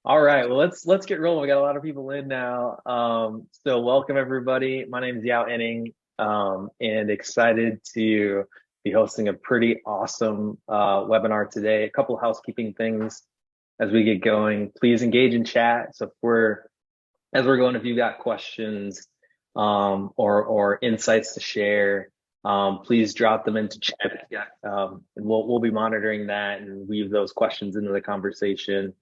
All right, well let's get rolling. We got a lot of people in now. So welcome everybody. My name is Yao Enning, and excited to be hosting a pretty awesome webinar today. A couple of housekeeping things as we get going. Please engage in chat. So if we're as we're going, if you've got questions or insights to share, please drop them into chat. Yeah, and we'll be monitoring that and weave those questions into the conversation.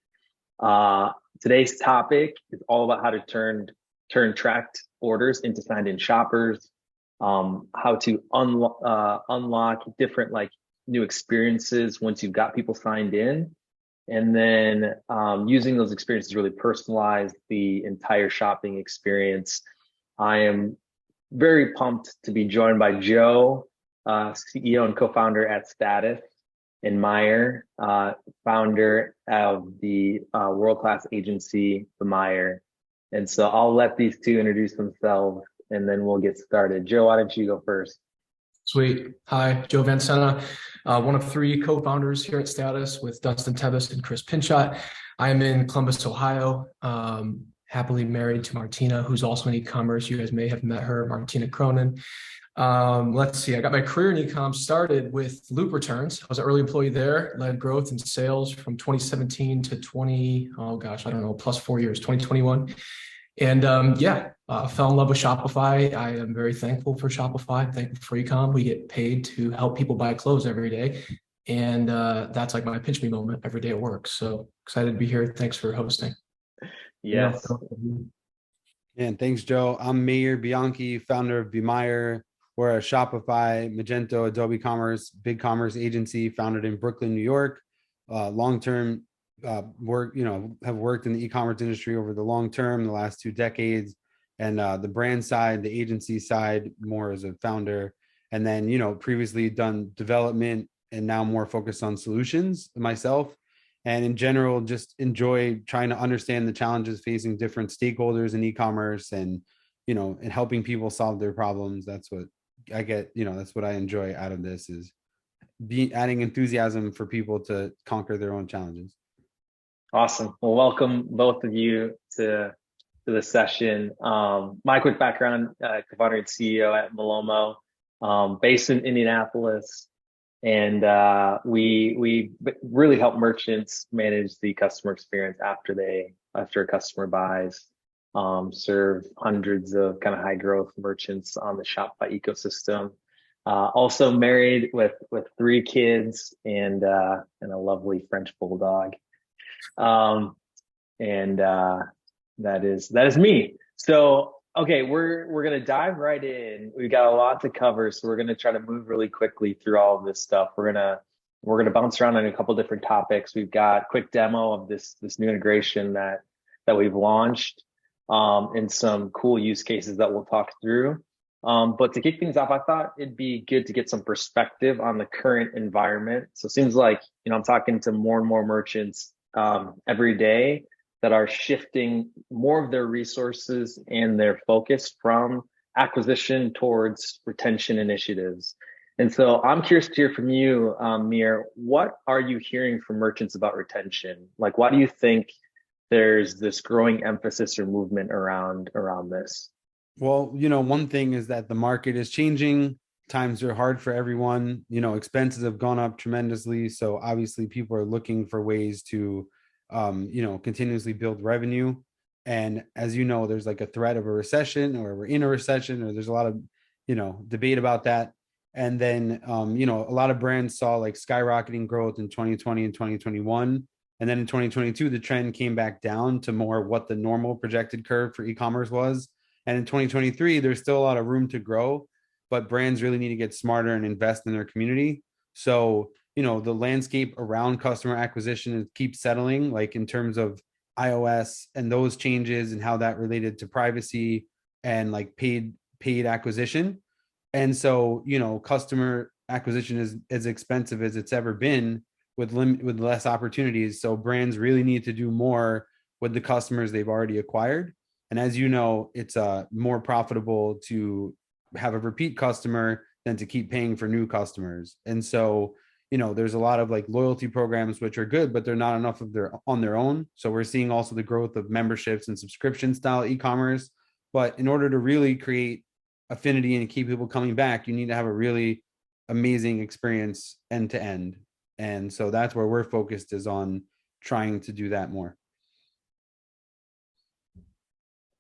Uh, Today's topic is all about how to turn tracked orders into signed-in shoppers, how to unlock different like new experiences once you've got people signed in, and then using those experiences to really personalize the entire shopping experience. I am very pumped to be joined by Joe, CEO and co-founder at Status, and Maier, founder of the world-class agency, Maier. And so I'll let these two introduce themselves and then we'll get started. Joe, why don't you go first? Sweet. Hi, Joe Vansena, one of three co-founders here at Status with Dustin Tevis and Chris Pinchot. I am in Columbus, Ohio, happily married to Martina, who's also in e-commerce. You guys may have met her, Martina Cronin. Let's see, I got my career in e-com started with Loop Returns. I was an early employee there, led growth and sales from 2017 to plus 4 years, 2021. And fell in love with Shopify. I am very thankful for Shopify, thankful for ecom. We get paid to help people buy clothes every day. And that's like my pinch me moment every day at work. So excited to be here. Thanks for hosting. Yes. And thanks, Joe. I'm Maier Bianchi, founder of Bemeir. We're a Shopify, Magento, Adobe Commerce, big commerce agency founded in Brooklyn, New York. Long-term work, have worked in the e-commerce industry over the long term, the last 2 decades, and the brand side, the agency side, more as a founder, and then previously done development and now more focused on solutions myself. And in general, just enjoy trying to understand the challenges facing different stakeholders in e-commerce and helping people solve their problems. That's what I get, that's what I enjoy out of this, is adding enthusiasm for people to conquer their own challenges. Awesome. Well, welcome both of you to the session. My quick background, co-founder and CEO at Malomo, based in Indianapolis. And we really help merchants manage the customer experience after a customer buys, serve hundreds of kind of high growth merchants on the Shopify ecosystem. Also married with 3 kids and a lovely French bulldog. That is me. So, okay, we're going to dive right in. We've got a lot to cover, so we're going to try to move really quickly through all of this stuff. We're going to bounce around on a couple different topics. We've got a quick demo of this new integration that we've launched, and some cool use cases that we'll talk through. But to kick things off, I thought it'd be good to get some perspective on the current environment. So it seems like, I'm talking to more and more merchants every day that are shifting more of their resources and their focus from acquisition towards retention initiatives. And so I'm curious to hear from you, Maier. What are you hearing from merchants about retention? Like, why do you think there's this growing emphasis or movement around this? Well, one thing is that the market is changing. Times are hard for everyone. Expenses have gone up tremendously. So obviously people are looking for ways to, continuously build revenue. And as there's like a threat of a recession, or we're in a recession, or there's a lot of, debate about that. And then, a lot of brands saw like skyrocketing growth in 2020 and 2021. And then in 2022, the trend came back down to more what the normal projected curve for e-commerce was. And in 2023, there's still a lot of room to grow, but brands really need to get smarter and invest in their community. So, the landscape around customer acquisition keeps settling, like in terms of iOS and those changes and how that related to privacy and like paid acquisition. And so, customer acquisition is as expensive as it's ever been with less opportunities. So brands really need to do more with the customers they've already acquired. And as it's more profitable to have a repeat customer than to keep paying for new customers. And so, there's a lot of like loyalty programs, which are good, but they're not enough of their on their own. So we're seeing also the growth of memberships and subscription style e-commerce. But in order to really create affinity and keep people coming back, you need to have a really amazing experience end to end. And so that's where we're focused, is on trying to do that more.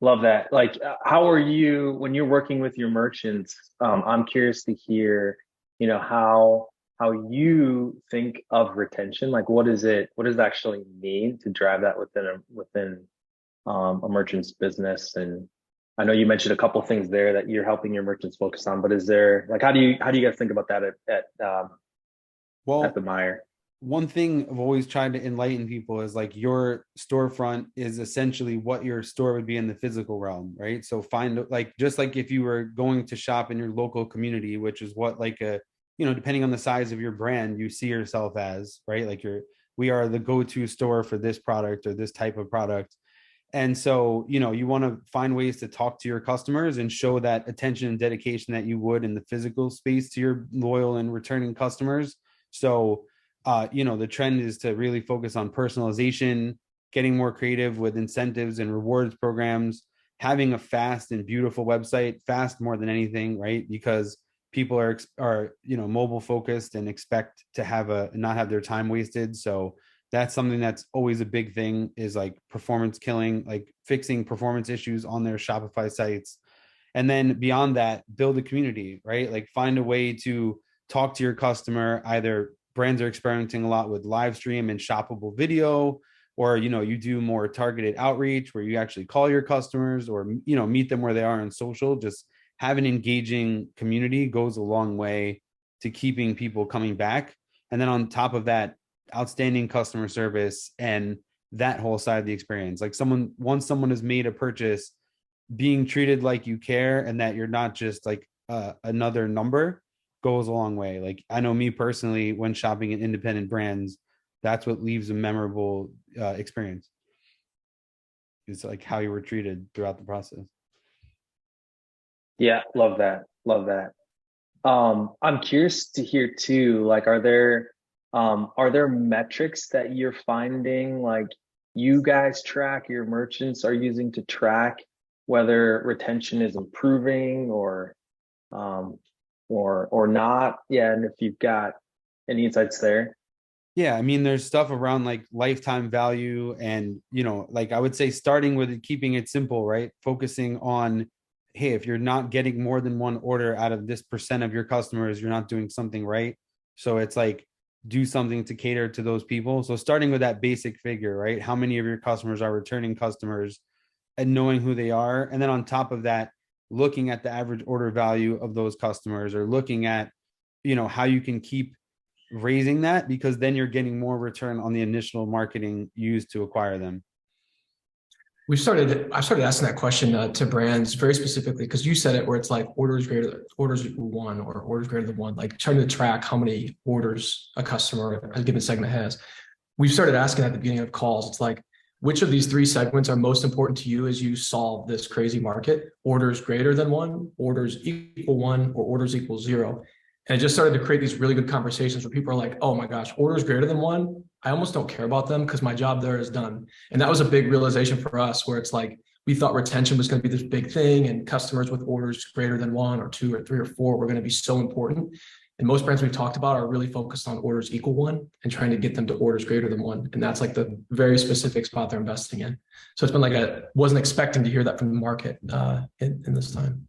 Love that. Like, how are you when you're working with your merchants? I'm curious to hear, how you think of retention. Like, what does it actually mean to drive that within a merchant's business? And I know you mentioned a couple things there that you're helping your merchants focus on, but is there, like, how do you guys think about that at the Maier? One thing I've always tried to enlighten people is like, your storefront is essentially what your store would be in the physical realm, right? So find, like, just like if you were going to shop in your local community, which is what, like, depending on the size of your brand, you see yourself as, right? Like, we are the go-to store for this product or this type of product. And so, you want to find ways to talk to your customers and show that attention and dedication that you would in the physical space to your loyal and returning customers. So, the trend is to really focus on personalization, getting more creative with incentives and rewards programs, having a fast and beautiful website, fast more than anything, right? Because people are mobile focused and expect to not have their time wasted. So that's something that's always a big thing, is like performance killing, like fixing performance issues on their Shopify sites. And then beyond that, build a community, right? Like, find a way to talk to your customer. Either brands are experimenting a lot with live stream and shoppable video, or, you do more targeted outreach where you actually call your customers, or, meet them where they are on social. Just have an engaging community goes a long way to keeping people coming back. And then on top of that, outstanding customer service and that whole side of the experience. Like, once someone has made a purchase, being treated like you care and that you're not just like another number goes a long way. Like, I know me personally, when shopping in independent brands, that's what leaves a memorable experience. It's like how you were treated throughout the process. Yeah, love that. Love that. I'm curious to hear too, like, are there metrics that you're finding, like, you guys track, your merchants are using to track whether retention is improving or not? Yeah, and if you've got any insights there. Yeah, I mean, there's stuff around like lifetime value, and like, I would say, starting with it, keeping it simple, right? Focusing on, hey, if you're not getting more than one order out of this percent of your customers, you're not doing something right. So it's like, do something to cater to those people. So starting with that basic figure, right? How many of your customers are returning customers, and knowing who they are. And then on top of that, looking at the average order value of those customers, or looking at, how you can keep raising that, because then you're getting more return on the initial marketing used to acquire them. I started asking that question to brands very specifically, because you said it, where it's like orders equal one, or orders greater than one, like trying to track how many orders a customer a given segment has. We've started asking at the beginning of calls, it's like, which of these three segments are most important to you as you solve this crazy market? Orders greater than one, orders equal one, or orders equal zero? And I just started to create these really good conversations where people are like, oh my gosh, orders greater than one, I almost don't care about them because my job there is done. And that was a big realization for us, where it's like, we thought retention was going to be this big thing, and customers with orders greater than one or two or three or four were going to be so important. And most brands we've talked about are really focused on orders equal one and trying to get them to orders greater than one. And that's like the very specific spot they're investing in. So it's been like, I wasn't expecting to hear that from the market in this time.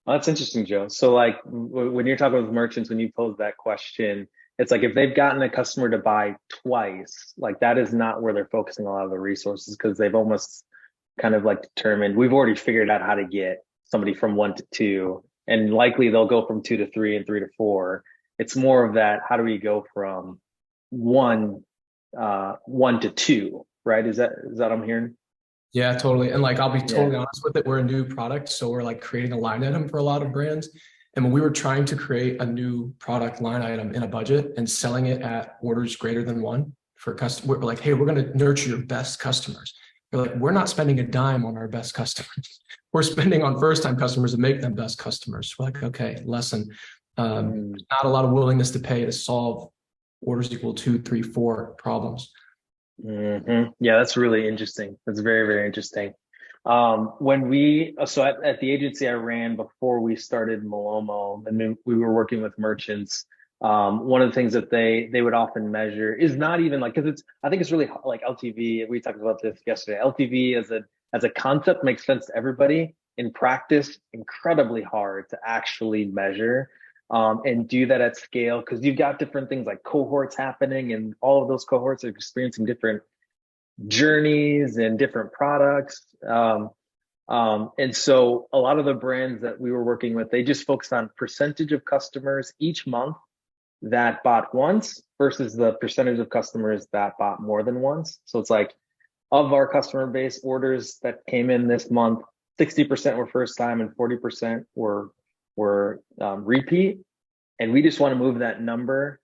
Well, that's interesting, Joe. So like, when you're talking with merchants, when you pose that question, it's like, if they've gotten a customer to buy twice, like, that is not where they're focusing a lot of the resources, because they've almost kind of like determined, we've already figured out how to get somebody from 1 to 2, and likely they'll go from 2 to 3 and 3 to 4. It's more of that, how do we go from one to 2, right? Is that what I'm hearing? Yeah, totally. And like, I'll be totally honest with it. We're a new product, so we're like creating a line item for a lot of brands. And when we were trying to create a new product line item in a budget and selling it at orders greater than one for customers, we're like, hey, we're going to nurture your best customers. We're like, we're not spending a dime on our best customers. We're spending on first-time customers to make them best customers. We're like, okay, lesson. Not a lot of willingness to pay to solve orders equal 2, 3, 4 problems. Yeah, that's really interesting. That's very, very interesting. At the agency I ran before we started Malomo, and then we were working with merchants. One of the things that they would often measure is not even like, because I think it's really like LTV. We talked about this yesterday. LTV as a concept makes sense to everybody. In practice, incredibly hard to actually measure and do that at scale, because you've got different things like cohorts happening, and all of those cohorts are experiencing different journeys and different products. And so a lot of the brands that we were working with, they just focused on percentage of customers each month that bought once versus the percentage of customers that bought more than once. So it's like, of our customer base orders that came in this month, 60% were first time and 40% were repeat. And we just want to move that number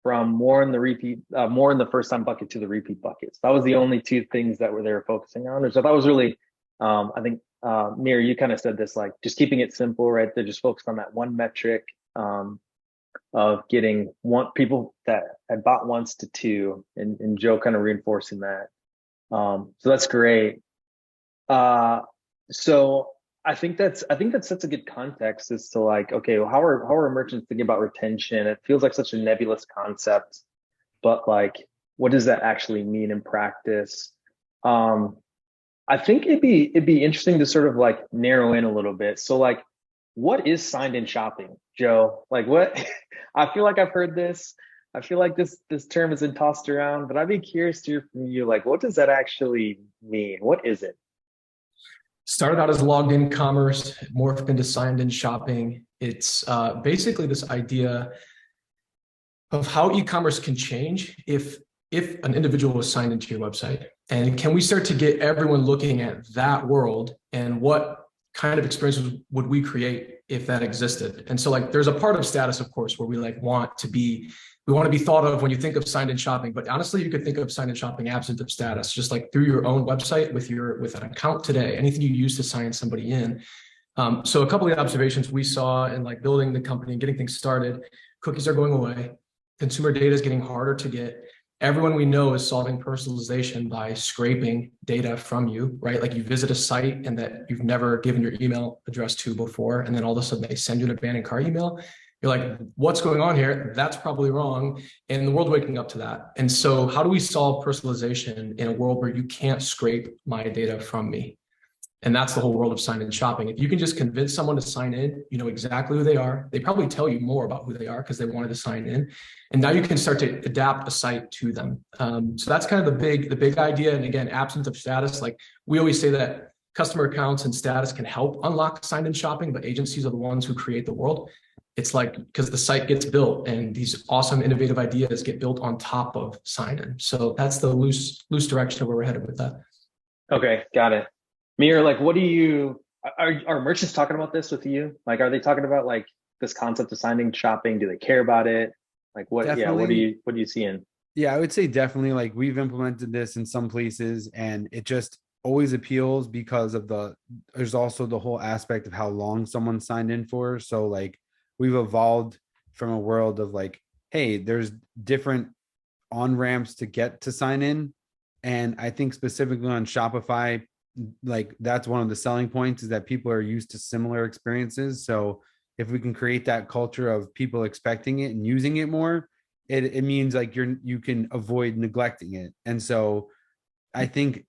from more in the first time bucket to the repeat bucket. So that was the only two things that they were focusing on, which I thought was really, I think, Maier, you kind of said this, like just keeping it simple, right? They're just focused on that one metric of getting people that had bought once to two, and Joe kind of reinforcing that. So that's great. So I think that sets a good context as to like, okay, well, how are merchants thinking about retention? It feels like such a nebulous concept, but like, what does that actually mean in practice? I think it'd be interesting to sort of like narrow in a little bit. So like, what is signed in shopping, Joe? Like what? I feel like I've heard this. I feel like this term has been tossed around, but I'd be curious to hear from you. Like, what does that actually mean? What is it? Started out as logged in commerce, morphed into signed in shopping. It's basically this idea of how e-commerce can change if an individual was signed into your website. And can we start to get everyone looking at that world, and what kind of experiences would we create if that existed? And so like, there's a part of status, of course, where we want to be thought of when you think of signed in shopping. But honestly, you could think of signed in shopping absent of status, just like through your own website with an account today, anything you use to sign somebody in. So a couple of observations we saw in like building the company and getting things started: cookies are going away, consumer data is getting harder to get. Everyone we know is solving personalization by scraping data from you, right? Like you visit a site and that you've never given your email address to before, and then all of a sudden they send you an abandoned cart email. You're like, what's going on here? That's probably wrong. And the world's waking up to that. And so how do we solve personalization in a world where you can't scrape my data from me? And that's the whole world of sign-in shopping. If you can just convince someone to sign in, you know exactly who they are. They probably tell you more about who they are because they wanted to sign in. And now you can start to adapt a site to them. So that's kind of the big idea. And again, absence of status, like we always say that customer accounts and status can help unlock sign-in shopping, but agencies are the ones who create the world. It's like, because the site gets built and these awesome innovative ideas get built on top of sign-in. So that's the loose direction of where we're headed with that. Okay, got it. Maier, like, what do you, are merchants talking about this with you? Like, are they talking about like this concept of signing shopping? Do they care about it? Like what, Definitely. what are you seeing? Yeah, I would say definitely, like, we've implemented this in some places and it just always appeals because of there's also the whole aspect of how long someone signed in for. So like we've evolved from a world of like, hey, there's different on-ramps to get to sign in. And I think specifically on Shopify, like that's one of the selling points, is that people are used to similar experiences. So if we can create that culture of people expecting it and using it more, it means like you can avoid neglecting it. And so I think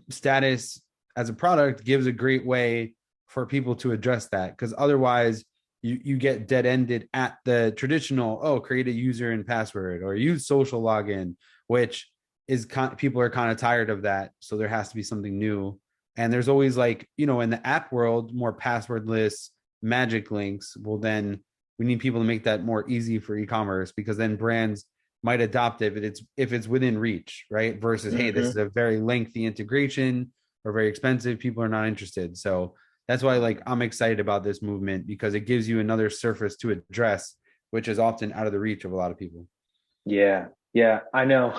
status as a product gives a great way for people to address that, because otherwise you get dead-ended at the traditional, create a user and password or use social login, which is people are kind of tired of that. So there has to be something new. And there's always like, in the app world, more passwordless magic links. Well, then we need people to make that more easy for e-commerce, because then brands might adopt it if it's within reach, right? Versus, hey, this is a very lengthy integration or very expensive. People are not interested. So that's why, like, I'm excited about this movement, because it gives you another surface to address, which is often out of the reach of a lot of people. Yeah, I know.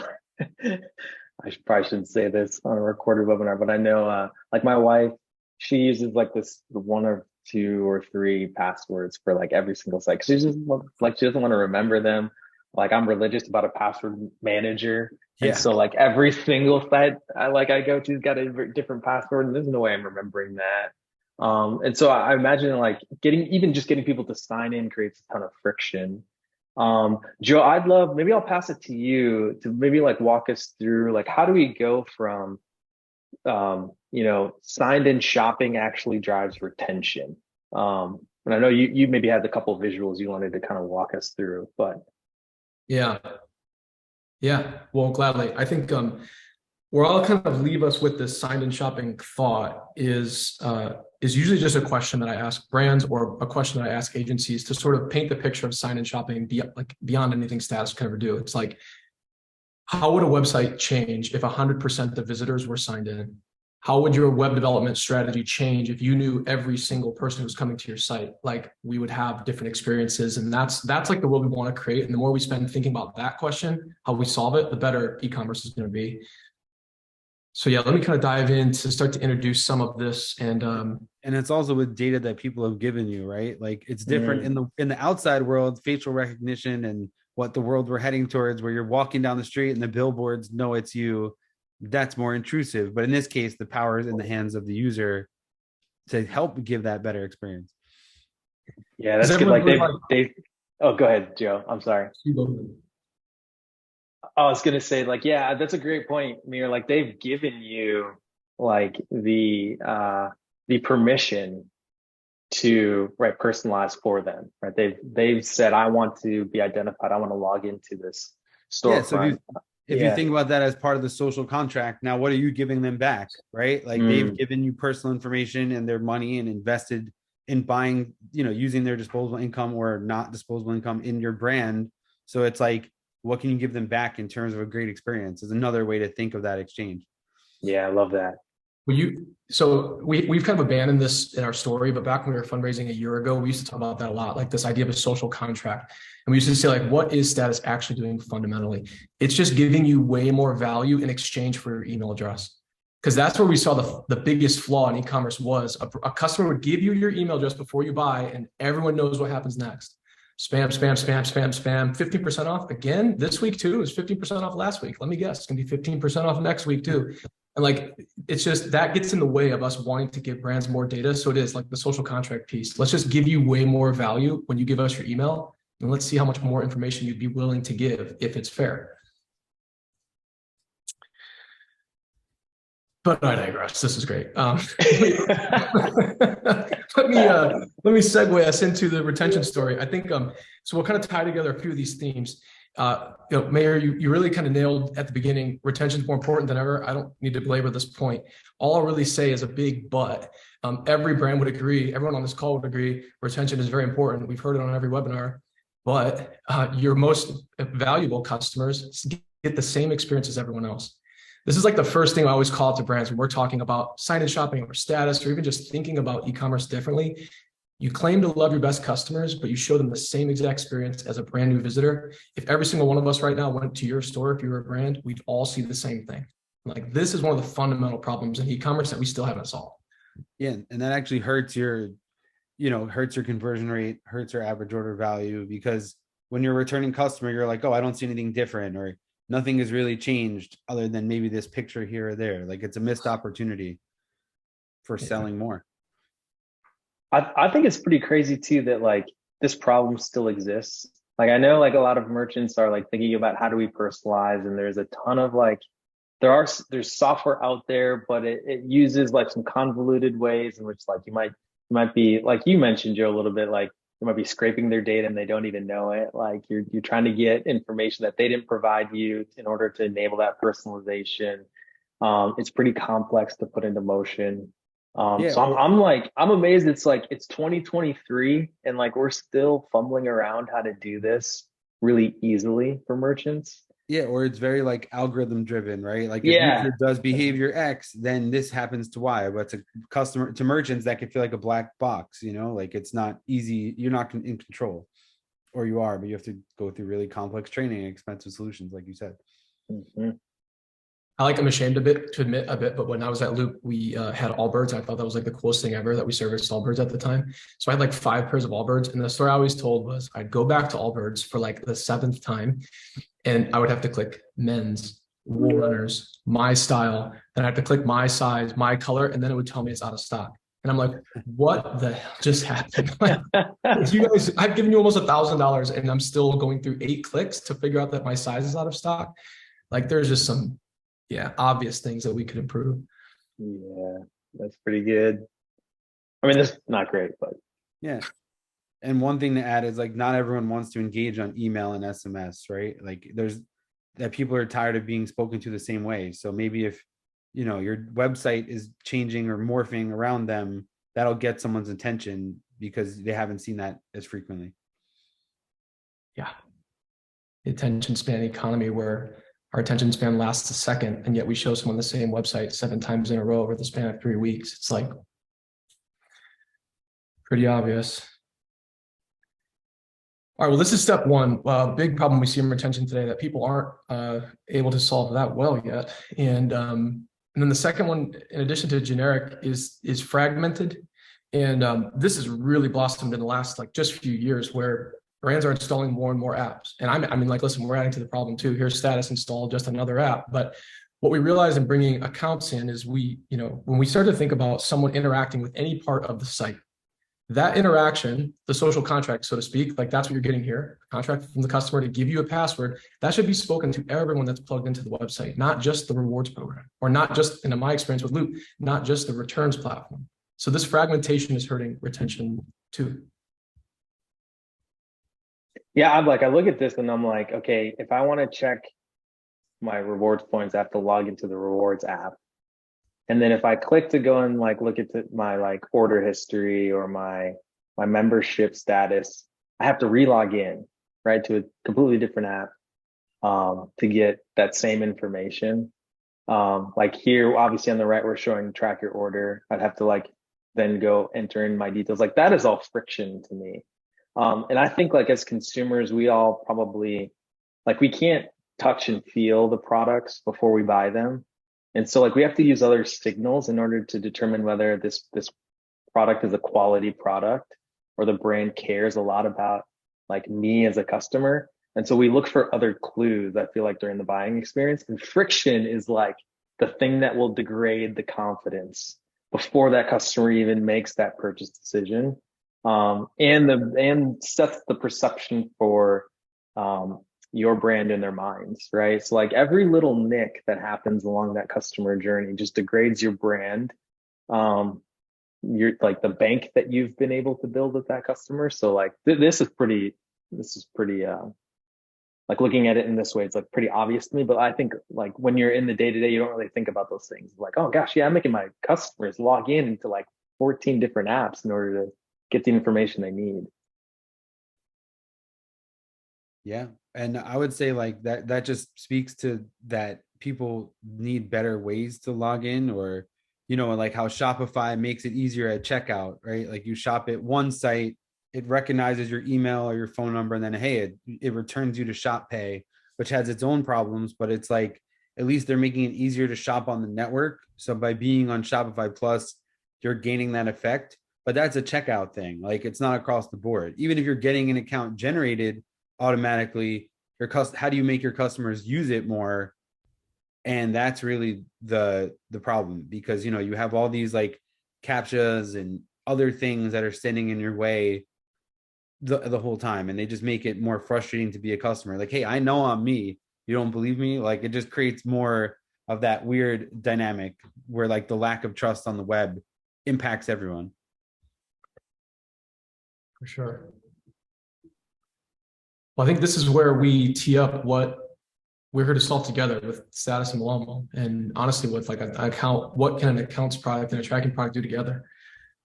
I probably shouldn't say this on a recorded webinar, but I know, like my wife, she uses like the one or two or three passwords for like every single site. She just she doesn't want to remember them. like I'm religious about a password manager. And Yeah. so like every single site I go to's got a different password, and there's no way I'm remembering that. And so I imagine like getting people to sign in creates a ton of friction. Joe, I'd love, maybe I'll pass it to you to maybe like walk us through like how do we go from signed in shopping actually drives retention. And I know you maybe had a couple of visuals you wanted to kind of walk us through, but Yeah. Yeah. Well, gladly. I think where I'll kind of leave us with this signed in shopping thought is usually just a question that I ask brands or a question that I ask agencies to sort of paint the picture of signed in shopping beyond anything status can ever do. It's like, how would a website change if 100% of visitors were signed in? How would your web development strategy change if you knew every single person who's coming to your site? Like, we would have different experiences, and that's like the world we want to create. And the more we spend thinking about that question, how we solve it, the better e-commerce is going to be. So yeah, let me kind of dive in to start to introduce some of this. And it's also with data that people have given you, right? Like it's different in the outside world, facial recognition and what the world we're heading towards, where you're walking down the street and the billboards know it's you. That's more intrusive. But in this case, the power is in the hands of the user to help give that better experience. Yeah, that's good. Like they oh, go ahead, Joe. I'm sorry. I was gonna say, like, yeah, that's a great point, Maier. Like they've given you like the permission to personalize for them, right? They've said, I want to be identified, I want to log into this storefront. So if you think about that as part of the social contract, now what are you giving them back, right? Like they've given you personal information and their money and invested in buying, using their disposable income or not disposable income in your brand. So it's like, what can you give them back in terms of a great experience is another way to think of that exchange. Yeah, I love that. Well, we've kind of abandoned this in our story, but back when we were fundraising a year ago, we used to talk about that a lot, like this idea of a social contract. And we used to say, like, what is status actually doing fundamentally? It's just giving you way more value in exchange for your email address. Because that's where we saw the biggest flaw in e-commerce was a customer would give you your email address before you buy, and everyone knows what happens next. Spam, spam, spam, spam, spam, 15% off again this week too. Is 15% off last week. Let me guess, it's gonna be 15% off next week too. And like, it's just that gets in the way of us wanting to give brands more data. So it is like the social contract piece. Let's just give you way more value when you give us your email, and let's see how much more information you'd be willing to give if it's fair. But I digress. This is great. Let me segue us into the retention story. I think so. We'll kind of tie together a few of these themes. Maier, you really kind of nailed at the beginning. Retention is more important than ever. I don't need to belabor this point. All I'll really say is a big but. Every brand would agree. Everyone on this call would agree. Retention is very important. We've heard it on every webinar. But your most valuable customers get the same experience as everyone else. This is like the first thing I always call out to brands when we're talking about sign-in shopping or status, or even just thinking about e-commerce differently. You claim to love your best customers, but you show them the same exact experience as a brand new visitor. If every single one of us right now went to your store, if you were a brand, we'd all see the same thing. Like, this is one of the fundamental problems in e-commerce that we still haven't solved. Yeah, and that actually hurts your conversion rate, hurts your average order value, because when you're a returning customer, you're like, oh, I don't see anything different, or nothing has really changed other than maybe this picture here or there. Like, it's a missed opportunity for selling more. I think it's pretty crazy too that like this problem still exists. Like, I know like a lot of merchants are like thinking about how do we personalize, and there's a ton of like there's software out there, but it uses like some convoluted ways in which like you might be, like you mentioned, Joe, a little bit, like you might be scraping their data and they don't even know it. Like you're trying to get information that they didn't provide you in order to enable that personalization. It's pretty complex to put into motion. So I'm amazed. It's like, it's 2023 and like, we're still fumbling around how to do this really easily for merchants. Yeah. Or it's very like algorithm driven, right? Like if user does behavior X, then this happens to Y, but to merchants that can feel like a black box, like it's not easy. You're not in control, or you are, but you have to go through really complex training and expensive solutions, like you said. Mm-hmm. I'm ashamed to admit a bit, but when I was at Loop, we had Allbirds. I thought that was like the coolest thing ever that we serviced Allbirds at the time. So I had like 5 pairs of Allbirds. And the story I always told was I'd go back to Allbirds for like the 7th time and I would have to click men's, wool runners, my style. Then I have to click my size, my color, and then it would tell me it's out of stock. And I'm like, what the hell just happened? Like, you guys, I've given you almost $1,000 and I'm still going through 8 clicks to figure out that my size is out of stock. Like there's just some, obvious things that we could improve. Yeah, that's pretty good. I mean, that's not great, but yeah. And one thing to add is like, not everyone wants to engage on email and SMS, right? Like there's that people are tired of being spoken to the same way. So maybe if, your website is changing or morphing around them, that'll get someone's attention because they haven't seen that as frequently. Yeah. The attention span economy where our attention span lasts a second, and yet we show someone the same website 7 times in a row over the span of 3 weeks. It's like pretty obvious. All right, well, this is step 1. Big problem we see in retention today that people aren't able to solve that well yet. And then the second one, in addition to generic, is fragmented. And this has really blossomed in the last just few years where brands are installing more and more apps. And I mean, listen, we're adding to the problem too. Here's status install, just another app. But what we realize in bringing accounts in is when we start to think about someone interacting with any part of the site, that interaction, the social contract, so to speak, that's what you're getting here, a contract from the customer to give you a password, that should be spoken to everyone that's plugged into the website, not just the rewards program, or not just, in my experience with Loop, not just the returns platform. So this fragmentation is hurting retention too. Yeah, I look at this and I'm like, okay, if I want to check my rewards points, I have to log into the rewards app. And then if I click to go and look at my order history or my membership status, I have to re-log in, right, to a completely different app to get that same information. Like here, obviously on the right, we're showing track your order. I'd have to then go enter in my details. That is all friction to me. And I think as consumers, we all probably we can't touch and feel the products before we buy them. And so we have to use other signals in order to determine whether this product is a quality product or the brand cares a lot about me as a customer. And so we look for other clues, I feel during the buying experience. And friction is the thing that will degrade the confidence before that customer even makes that purchase decision. And sets the perception for your brand in their minds, right? So every little nick that happens along that customer journey just degrades your brand. You're the bank that you've been able to build with that customer. So this is pretty looking at it in this way, it's pretty obvious to me. But I think when you're in the day-to-day, you don't really think about those things. Oh gosh, yeah, I'm making my customers log in into 14 different apps in order to get the information they need. Yeah. And I would say that just speaks to that people need better ways to log in, or, how Shopify makes it easier at checkout, right? You shop at one site, it recognizes your email or your phone number, and then, hey, it returns you to Shop Pay, which has its own problems, but it's at least they're making it easier to shop on the network. So by being on Shopify Plus, you're gaining that effect, but that's a checkout thing. It's not across the board. Even if you're getting an account generated automatically, how do you make your customers use it more? And that's really the problem, because you have all these captchas and other things that are standing in your way the whole time, and they just make it more frustrating to be a customer. Hey, I know I'm me, you don't believe me? It just creates more of that weird dynamic where the lack of trust on the web impacts everyone. For sure. Well, I think this is where we tee up what we're here to solve together with Status and Malomo. And honestly, with an account, what can an accounts product and a tracking product do together?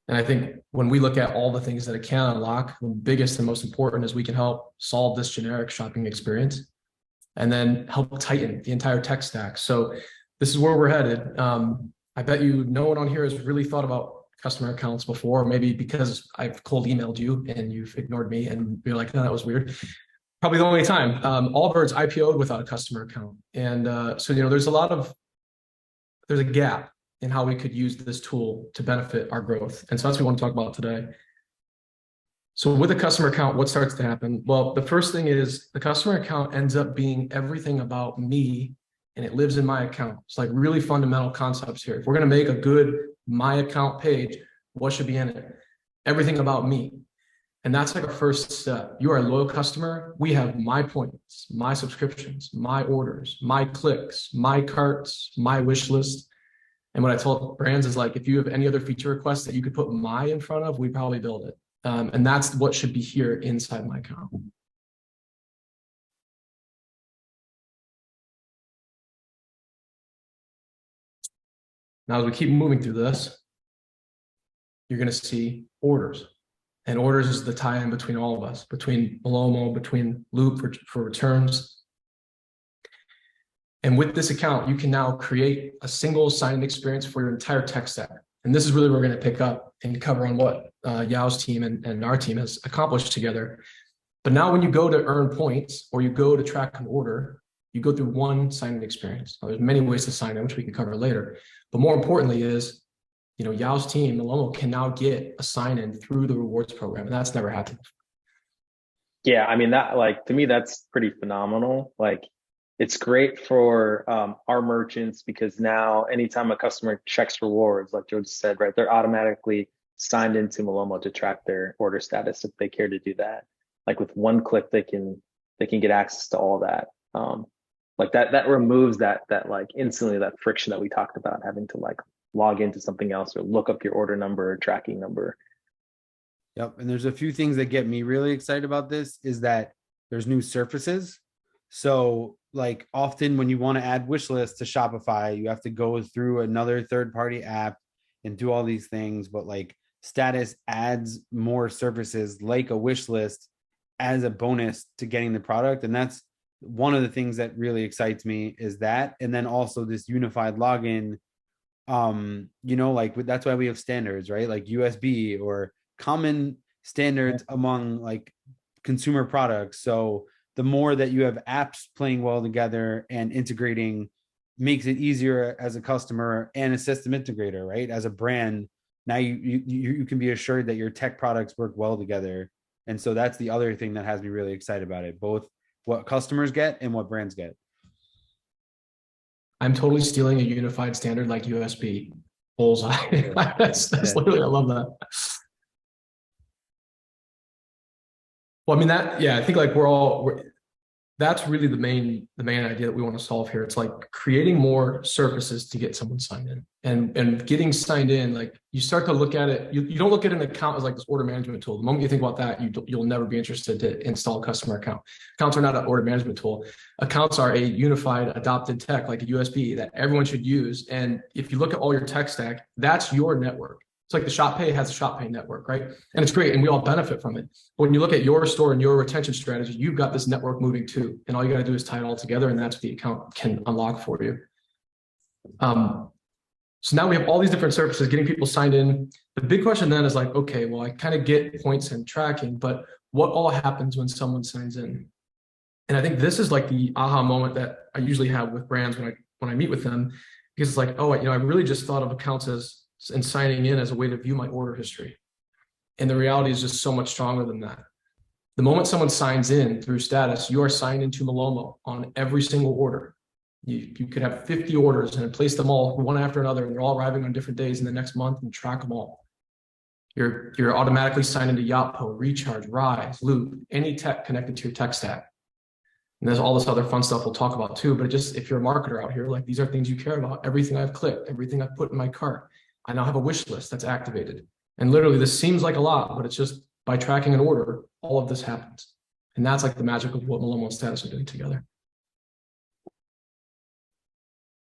And I think when we look at all the things that it can unlock, the biggest and most important is we can help solve this generic shopping experience and then help tighten the entire tech stack. So this is where we're headed. I bet no one on here has really thought about customer accounts before, maybe because I've cold emailed you and you've ignored me and you're like, no, that was weird. Probably the only time. Allbirds IPO'd without a customer account. And so, there's a lot of there's a gap in how we could use this tool to benefit our growth. And so that's what we want to talk about today. So with a customer account, what starts to happen? Well, the first thing is the customer account ends up being everything about me, and it lives in my account. It's like really fundamental concepts here. If we're going to make a good my account page, what should be in it? Everything about me. And that's like a first step. You are a loyal customer. We have my points, my subscriptions, my orders, my clicks, my carts, my wish list. And what I told brands is like, if you have any other feature requests that you could put my in front of, we probably build it. And that's what should be here inside my account. Now, as we keep moving through this, you're going to see orders. And orders is the tie-in between all of us, between Malomo, between Loop for returns. And with this account, you can now create a single sign-in experience for your entire tech stack. And this is really where we're going to pick up and cover on what Yao's team and our team has accomplished together. But now when you go to earn points or you go to track an order, you go through one sign-in experience. Now, there's many ways to sign in, which we can cover later. But more importantly is, Yao's team, Malomo, can now get a sign-in through the rewards program. And that's never happened before. Yeah, I mean, that, like, to me, that's pretty phenomenal. Like, it's great for our merchants because now anytime a customer checks rewards, like Joe just said, right, they're automatically signed into Malomo to track their order status if they care to do that. Like with one click, they can get access to all that. Like that removes that like instantly that friction that we talked about, having to like log into something else or look up your order number or tracking number. Yep. And there's a few things that get me really excited about this is that there's new surfaces. So like often when you want to add wish lists to Shopify, you have to go through another third-party app and do all these things. But like Status adds more surfaces like a wish list as a bonus to getting the product. And that's one of the things that really excites me is that. And then also this unified login, like that's why we have standards, right? Like USB or common standards among like consumer products. So the more that you have apps playing well together and integrating makes it easier as a customer and a system integrator, right? As a brand, now you can be assured that your tech products work well together. And so that's the other thing that has me really excited about it, both what customers get and what brands get. I'm totally stealing a unified standard like USB. Bullseye. That's literally, I love that. Well, I mean I think like that's really the main idea that we want to solve here. It's like creating more surfaces to get someone signed in and getting signed in. Like you start to look at it, you don't look at an account as like this order management tool. The moment you think about that, you'll never be interested to install a customer account. Accounts are not an order management tool. Accounts are a unified adopted tech like a USB that everyone should use. And if you look at all your tech stack, that's your network. It's like the ShopPay has a ShopPay network, right? And it's great, and we all benefit from it. But when you look at your store and your retention strategy, you've got this network moving too. And all you got to do is tie it all together, and that's what the account can unlock for you. So now we have all these different services getting people signed in. The big question then is like, okay, well, I kind of get points and tracking, but what all happens when someone signs in? And I think this is like the aha moment that I usually have with brands when I meet with them, because it's like, oh, I really just thought of accounts and signing in as a way to view my order history. And the reality is just so much stronger than that. The moment someone signs in through Status, you are signed into Malomo on every single order. You could have 50 orders and place them all one after another, and they're all arriving on different days in the next month, and track them all. You're automatically signed into Yotpo, Recharge, Rise, Loop, any tech connected to your tech stack. And there's all this other fun stuff we'll talk about too, but if you're a marketer out here, like these are things you care about. Everything I've clicked, everything I've put in my cart. I now have a wish list that's activated. And literally this seems like a lot, but it's just by tracking an order, all of this happens. And that's like the magic of what Malomo and Status are doing together.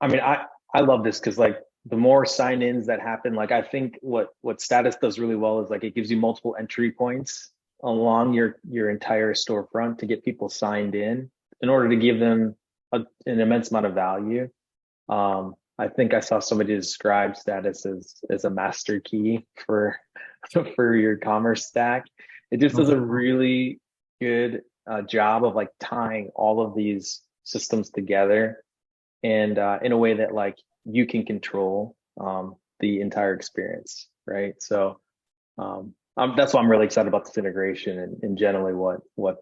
I mean, I love this because like the more sign-ins that happen, like I think what Status does really well is like it gives you multiple entry points along your entire storefront to get people signed in order to give them an immense amount of value. I think I saw somebody describe Status as a master key for your commerce stack. It just does a really good job of like tying all of these systems together and in a way that like you can control the entire experience, right? So that's why I'm really excited about this integration and generally what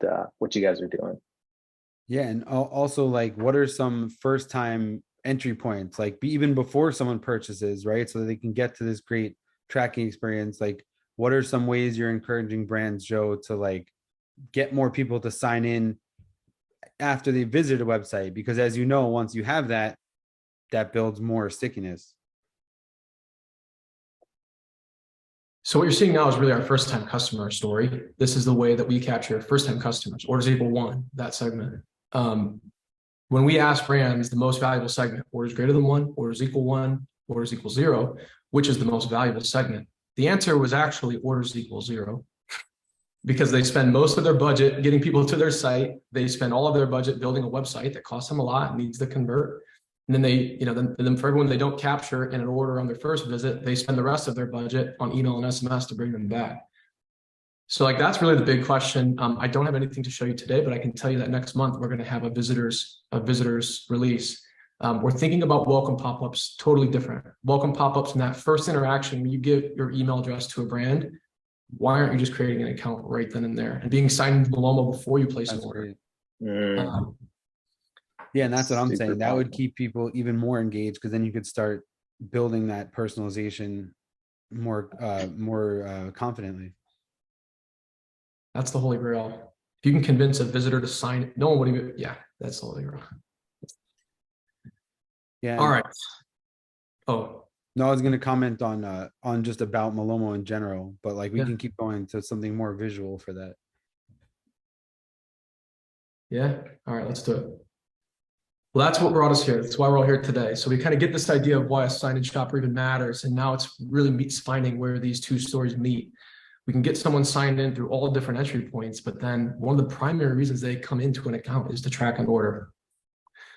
you guys are doing. Yeah, and also like, what are some first time entry points, like even before someone purchases, right? So that they can get to this great tracking experience. Like, what are some ways you're encouraging brands, Joe, to like get more people to sign in after they visit a website? Because as you know, once you have that, that builds more stickiness. So what you're seeing now is really our first time customer story. This is the way that we capture first time customers, orders equal one, that segment. When we ask brands the most valuable segment, orders greater than one, orders equal zero, which is the most valuable segment? The answer was actually orders equal zero, because they spend most of their budget getting people to their site. They spend all of their budget building a website that costs them a lot and needs to convert. And then they, then for everyone they don't capture in an order on their first visit, they spend the rest of their budget on email and SMS to bring them back. So like, that's really the big question. I don't have anything to show you today, but I can tell you that next month, we're going to have a visitors release. We're thinking about welcome pop-ups totally different. Welcome pop-ups in that first interaction, when you give your email address to a brand, why aren't you just creating an account right then and there and being signed into Malomo before you place an order? Yeah, and that's what I'm saying. That would keep people even more engaged, because then you could start building that personalization more confidently. That's the holy grail. If you can convince a visitor to sign, no one would even, yeah, that's the holy grail. Yeah. All right. Oh. No, I was going to comment on just about Malomo in general, but like we can keep going to something more visual for that. Yeah. All right, let's do it. Well, that's what brought us here. That's why we're all here today. So we kind of get this idea of why a sign-in shopper even matters. And now it's really finding where these two stories meet. We can get someone signed in through all different entry points, but then one of the primary reasons they come into an account is to track an order.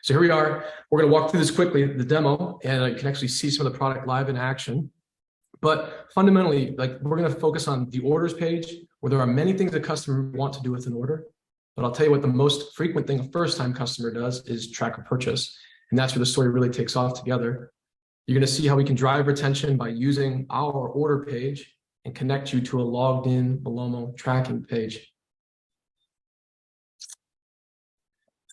So here we are. We're going to walk through this quickly, the demo, and you can actually see some of the product live in action. But fundamentally, like, we're going to focus on the orders page, where there are many things a customer want to do with an order. But I'll tell you what the most frequent thing a first-time customer does is track a purchase. And that's where the story really takes off together. You're going to see how we can drive retention by using our order page and connect you to a logged in Malomo tracking page.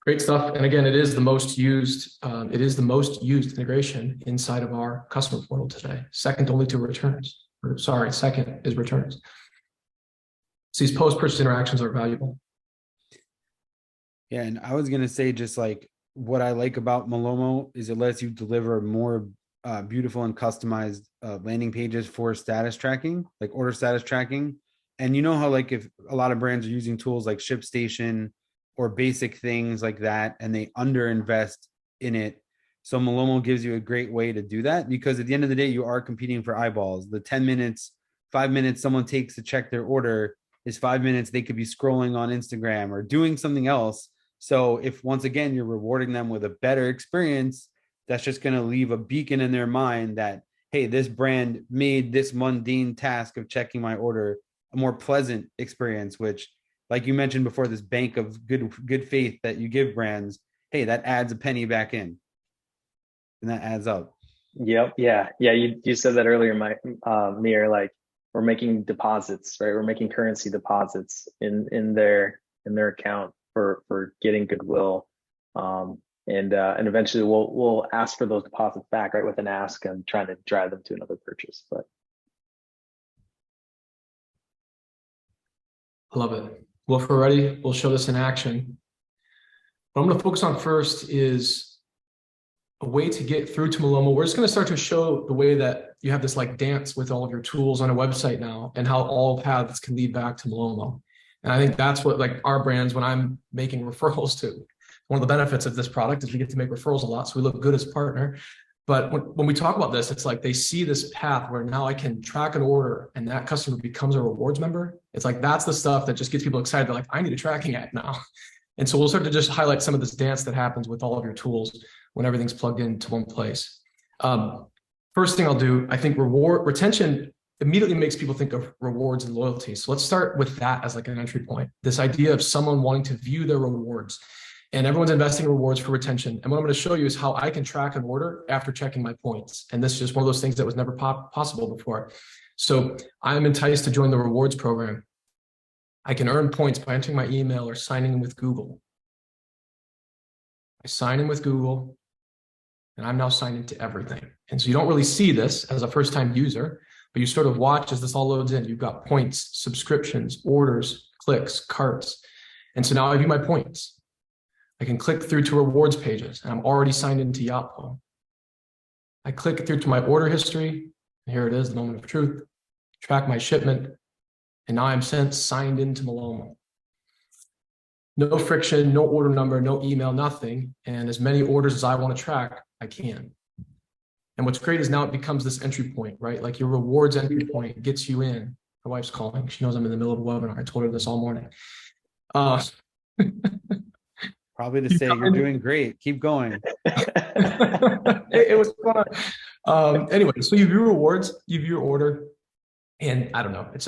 Great stuff. And again, it is the most used integration inside of our customer portal today. Second only to returns. Second is returns. So these post-purchase interactions are valuable. Yeah, and I was going to say, just like, what I like about Malomo is it lets you deliver more beautiful and customized landing pages for status tracking, like order status tracking. And you know how, like, if a lot of brands are using tools like ShipStation or basic things like that, and they underinvest in it. So Malomo gives you a great way to do that, because at the end of the day, you are competing for eyeballs. The 10 minutes, 5 minutes someone takes to check their order is 5 minutes they could be scrolling on Instagram or doing something else. So if, once again, you're rewarding them with a better experience, that's just going to leave a beacon in their mind that, hey, this brand made this mundane task of checking my order a more pleasant experience, which, like you mentioned before, this bank of good faith that you give brands, hey, that adds a penny back in, and that adds up. Yep. Yeah. You said that earlier, Maier. Like, we're making deposits, right? We're making currency deposits in their account for getting goodwill, and eventually we'll ask for those deposits back, right? With an ask and trying to drive them to another purchase. But I love it. Well, if we're ready, we'll show this in action. What I'm going to focus on first is a way to get through to Malomo. We're just going to start to show the way that you have this like dance with all of your tools on a website now, and how all paths can lead back to Malomo. And I think that's what, like, our brands, when I'm making referrals to, one of the benefits of this product is we get to make referrals a lot, so we look good as a partner. But when we talk about this, it's like they see this path where now I can track an order and that customer becomes a rewards member. It's like, that's the stuff that just gets people excited. They're like, I need a tracking app now. And so we'll start to just highlight some of this dance that happens with all of your tools when everything's plugged into one place. First thing I'll do, I think retention immediately makes people think of rewards and loyalty. So let's start with that as like an entry point. This idea of someone wanting to view their rewards. And everyone's investing in rewards for retention. And what I'm going to show you is how I can track an order after checking my points. And this is just one of those things that was never possible before. So I'm enticed to join the rewards program. I can earn points by entering my email or signing in with Google. I sign in with Google, and I'm now signed into everything. And so you don't really see this as a first-time user, but you sort of watch as this all loads in. You've got points, subscriptions, orders, clicks, carts. And so now I view my points. I can click through to rewards pages, and I'm already signed into Yotpo. I click through to my order history, and here it is, the moment of truth, track my shipment, and now I'm signed into Malomo. No friction, no order number, no email, nothing. And as many orders as I want to track, I can. And what's great is now it becomes this entry point, right? Like your rewards entry point gets you in. My wife's calling. She knows I'm in the middle of a webinar. I told her this all morning. Probably to say you're doing great. Keep going. It was fun. Anyway, so you view rewards, you view your order, and I don't know. It's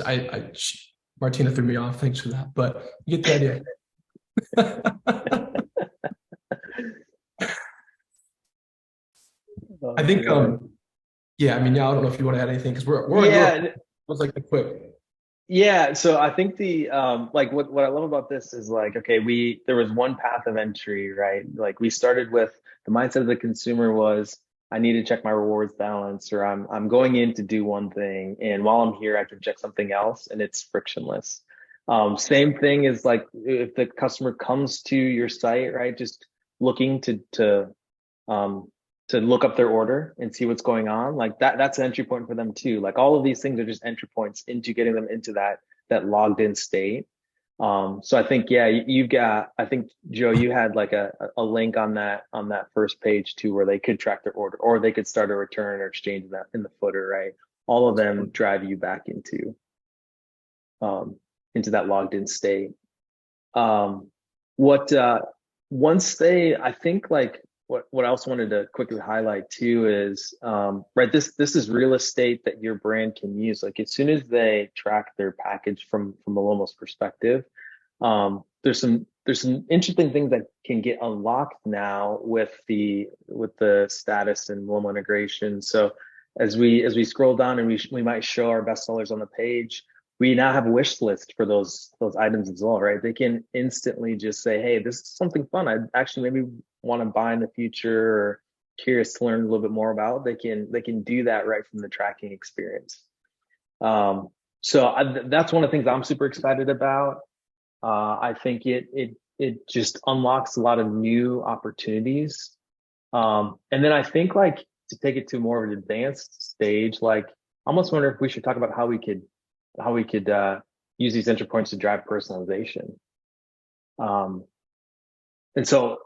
Martina threw me off. Thanks for that, but you get the idea. I think, yeah. I mean, yeah. I don't know if you want to add anything because we're yeah. What's like the quick. Yeah, so I think the like what I love about this is like, okay, there was one path of entry, right? Like we started with the mindset of the consumer was I need to check my rewards balance, or I'm going in to do one thing, and while I'm here I can check something else, and it's frictionless. Same thing is like if the customer comes to your site, right? Just looking to look up their order and see what's going on, like that's an entry point for them too. Like all of these things are just entry points into getting them into that logged in state. So I think, yeah, I think Joe, you had like a link on that first page too, where they could track their order, or they could start a return or exchange that in the footer, right? All of them drive you back into that logged in state. Once I think like, what I also wanted to quickly highlight too is, right, this is real estate that your brand can use. Like as soon as they track their package from Malomo's perspective, there's some interesting things that can get unlocked now with the status and Malomo integration. So as we scroll down and we might show our bestsellers on the page, we now have a wish list for those items as well, right? They can instantly just say, hey, this is something fun I'd actually maybe want to buy in the future, or curious to learn a little bit more about. They can do that right from the tracking experience. So that's one of the things I'm super excited about. I think it just unlocks a lot of new opportunities. And then I think like to take it to more of an advanced stage, like I almost wonder if we should talk about how we could use these entry points to drive personalization. And so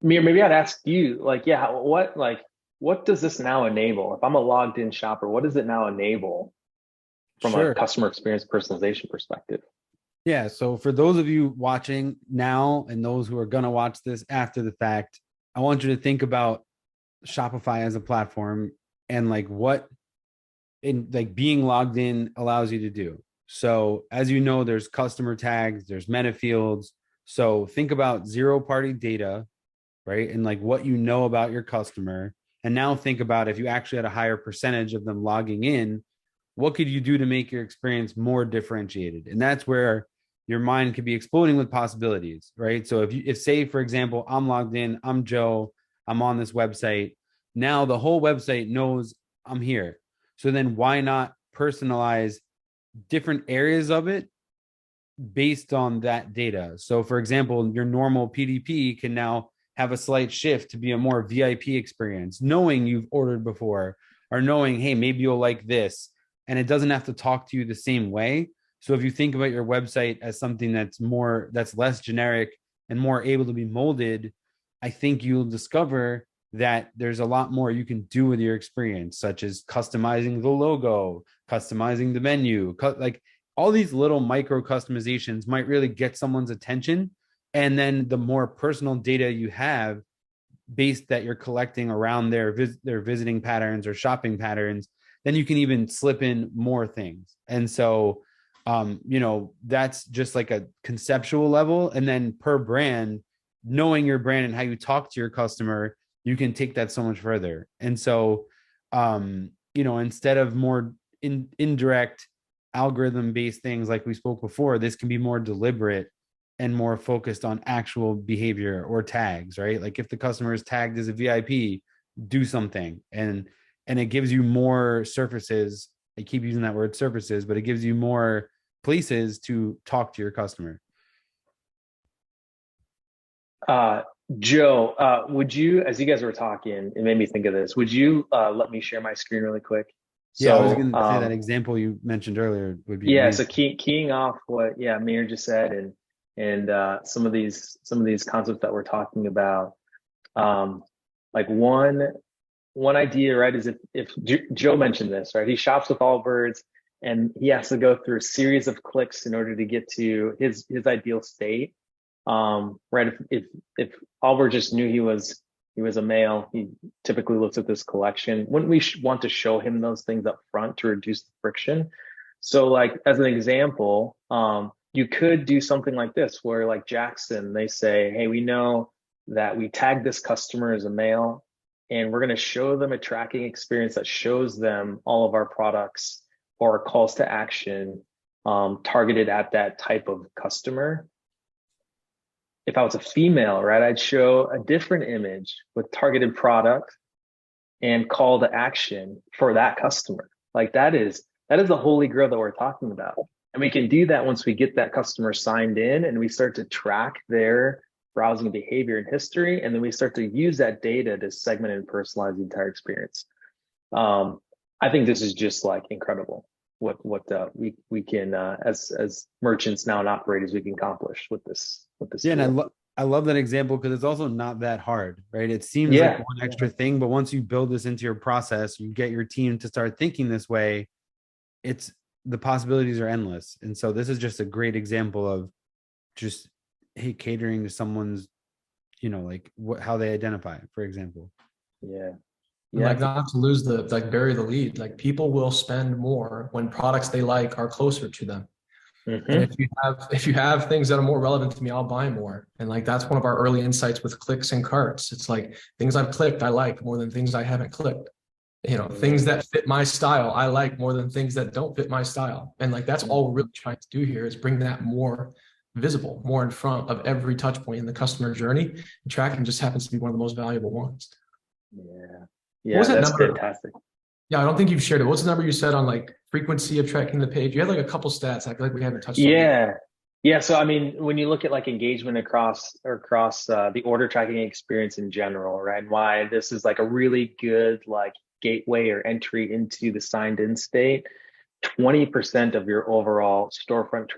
maybe I'd ask you, like, yeah, what does this now enable? If I'm a logged in shopper, what does it now enable from a customer experience personalization perspective? Yeah. So for those of you watching now and those who are going to watch this after the fact, I want you to think about Shopify as a platform and like what being logged in allows you to do. So as you know, there's customer tags, there's meta fields. So think about zero party data, right? And like what you know about your customer. And now think about if you actually had a higher percentage of them logging in, what could you do to make your experience more differentiated? And that's where your mind could be exploding with possibilities, right? So if say, for example, I'm logged in, I'm Joe, I'm on this website. Now the whole website knows I'm here. So then why not personalize different areas of it based on that data? So for example, your normal PDP can now have a slight shift to be a more VIP experience, knowing you've ordered before, or knowing, hey, maybe you'll like this. And it doesn't have to talk to you the same way. So if you think about your website as something that's less generic and more able to be molded, I think you'll discover that there's a lot more you can do with your experience, such as customizing the logo, customizing the menu, like all these little micro customizations might really get someone's attention. And then the more personal data you have based that you're collecting around their visiting patterns or shopping patterns, then you can even slip in more things. And so, that's just like a conceptual level. And then per brand, knowing your brand and how you talk to your customer, you can take that so much further. And so, instead of more indirect algorithm based things like we spoke before, this can be more deliberate and more focused on actual behavior or tags, right? Like if the customer is tagged as a VIP, do something, and it gives you more surfaces. I keep using that word surfaces, but it gives you more places to talk to your customer. Joe, would you, as you guys were talking, it made me think of this. Would you let me share my screen really quick? Yeah, I was going to say that example you mentioned earlier would be amazing. So keying off what Maier just said, and some of these concepts that we're talking about, like one idea, right, is if Joe mentioned this, right, he shops with Allbirds and he has to go through a series of clicks in order to get to his ideal state. Right, if Allbirds just knew he was a male, he typically looks at this collection. Wouldn't we want to show him those things up front to reduce the friction? So like as an example, you could do something like this where like Jackson, they say, hey, we know that we tagged this customer as a male and we're going to show them a tracking experience that shows them all of our products or calls to action targeted at that type of customer. If I was a female, right, I'd show a different image with targeted product and call to action for that customer. Like that is the holy grail that we're talking about. And we can do that once we get that customer signed in and we start to track their browsing behavior and history. And then we start to use that data to segment and personalize the entire experience. I think this is just like incredible what we can as merchants now and operators we can accomplish with this. Yeah, and I love that example because it's also not that hard, right? It seems like one extra thing, but once you build this into your process, you get your team to start thinking this way, the possibilities are endless. And so this is just a great example of just catering to someone's, like how they identify, for example. Yeah. Like not to lose bury the lead. Like people will spend more when products they like are closer to them. Mm-hmm. And if you have things that are more relevant to me, I'll buy more. And like that's one of our early insights with clicks and carts. It's like things I've clicked I like more than things I haven't clicked. Things that fit my style I like more than things that don't fit my style. And like that's all we're really trying to do here is bring that more visible, more in front of every touch point in the customer journey. And tracking just happens to be one of the most valuable ones. Yeah, that's fantastic. Yeah, I don't think you've shared it. What's the number you said on like frequency of tracking the page? You had like a couple stats. I feel like we haven't touched on. Yeah. So I mean, when you look at like engagement across the order tracking experience in general, right? And why this is like a really good like gateway or entry into the signed in state. 20% of your overall storefront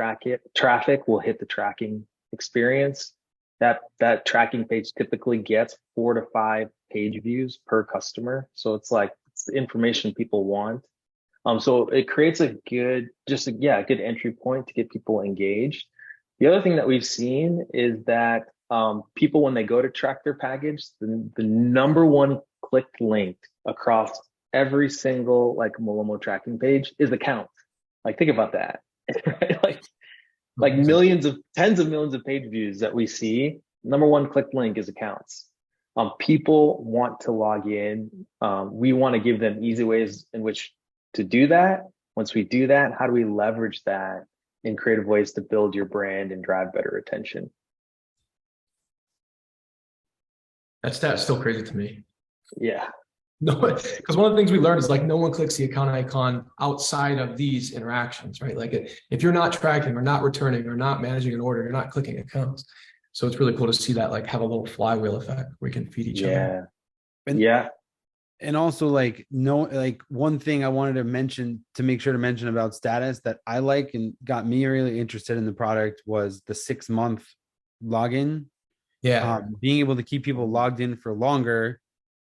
traffic will hit the tracking experience. That tracking page typically gets 4 to 5 page views per customer. So it's the information people want. So it creates a good entry point to get people engaged. The other thing that we've seen is that people, when they go to track their package, the number one clicked link across every single like Malomo tracking page is accounts. Like think about that, right? Like tens of millions of page views that we see. Number one clicked link is accounts. People want to log in. We want to give them easy ways in which to do that. Once we do that, how do we leverage that in creative ways to build your brand and drive better attention? That stat's still crazy to me. Yeah. No, because one of the things we learned is like no one clicks the account icon outside of these interactions, right? Like if you're not tracking or not returning or not managing an order, you're not clicking accounts. So it's really cool to see that like have a little flywheel effect where we can feed each other. And also one thing I wanted to make sure to mention about status that I like and got me really interested in the product was the 6-month login. Yeah. Being able to keep people logged in for longer,